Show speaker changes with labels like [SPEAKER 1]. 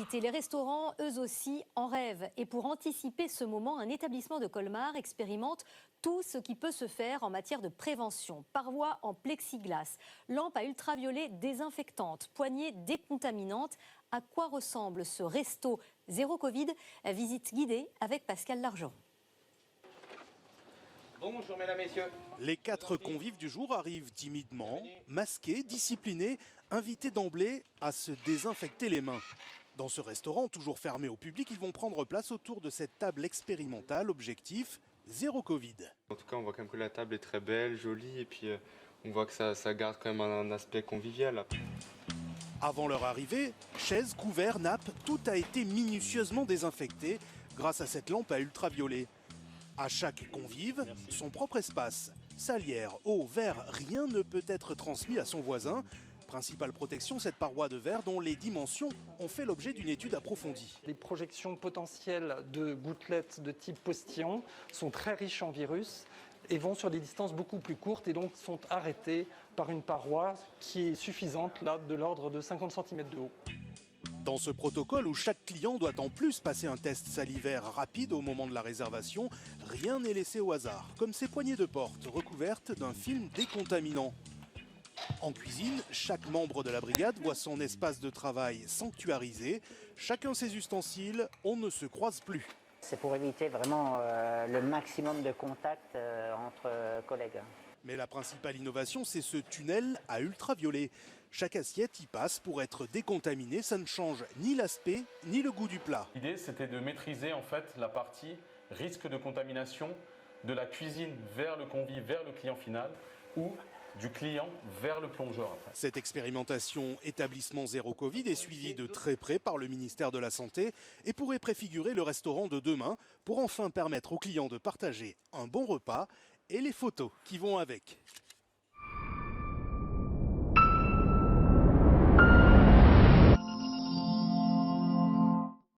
[SPEAKER 1] l'actualité. Les restaurants, eux aussi, en rêvent. Et pour anticiper ce moment, un établissement de Colmar expérimente tout ce qui peut se faire en matière de prévention. Parois en plexiglas, lampes à ultraviolet désinfectantes, poignées décontaminantes. À quoi ressemble ce resto zéro Covid? Visite guidée avec Pascal Largent.
[SPEAKER 2] Bonjour mesdames, messieurs.
[SPEAKER 3] Les 4 convives du jour arrivent timidement, masqués, disciplinés, invités d'emblée à se désinfecter les mains. Dans ce restaurant, toujours fermé au public, ils vont prendre place autour de cette table expérimentale. Objectif, zéro Covid.
[SPEAKER 2] En tout cas, on voit quand même que la table est très belle, jolie, et puis on voit que ça garde quand même un aspect convivial.
[SPEAKER 3] Avant leur arrivée, chaises, couverts, nappes, tout a été minutieusement désinfecté grâce à cette lampe à ultraviolet. À chaque convive, son propre espace. Salière, eau, verre, rien ne peut être transmis à son voisin. Principale protection, cette paroi de verre dont les dimensions ont fait l'objet d'une étude approfondie.
[SPEAKER 4] Les projections potentielles de gouttelettes de type postillon sont très riches en virus et vont sur des distances beaucoup plus courtes et donc sont arrêtées par une paroi qui est suffisante, là, de l'ordre de 50 cm de haut.
[SPEAKER 3] Dans ce protocole où chaque client doit en plus passer un test salivaire rapide au moment de la réservation, rien n'est laissé au hasard, comme ces poignées de porte recouvertes d'un film décontaminant. En cuisine, chaque membre de la brigade voit son espace de travail sanctuarisé, chacun ses ustensiles, on ne se croise plus.
[SPEAKER 5] C'est pour éviter vraiment le maximum de contacts entre collègues.
[SPEAKER 3] Mais la principale innovation, c'est ce tunnel à ultraviolet. Chaque assiette y passe pour être décontaminée, ça ne change ni l'aspect ni le goût du plat.
[SPEAKER 6] L'idée, c'était de maîtriser en fait la partie risque de contamination de la cuisine vers le convive, vers le client final, ou du client vers le plongeur après.
[SPEAKER 3] Cette expérimentation établissement zéro Covid est suivie de très près par le ministère de la Santé et pourrait préfigurer le restaurant de demain pour enfin permettre aux clients de partager un bon repas et les photos qui vont avec.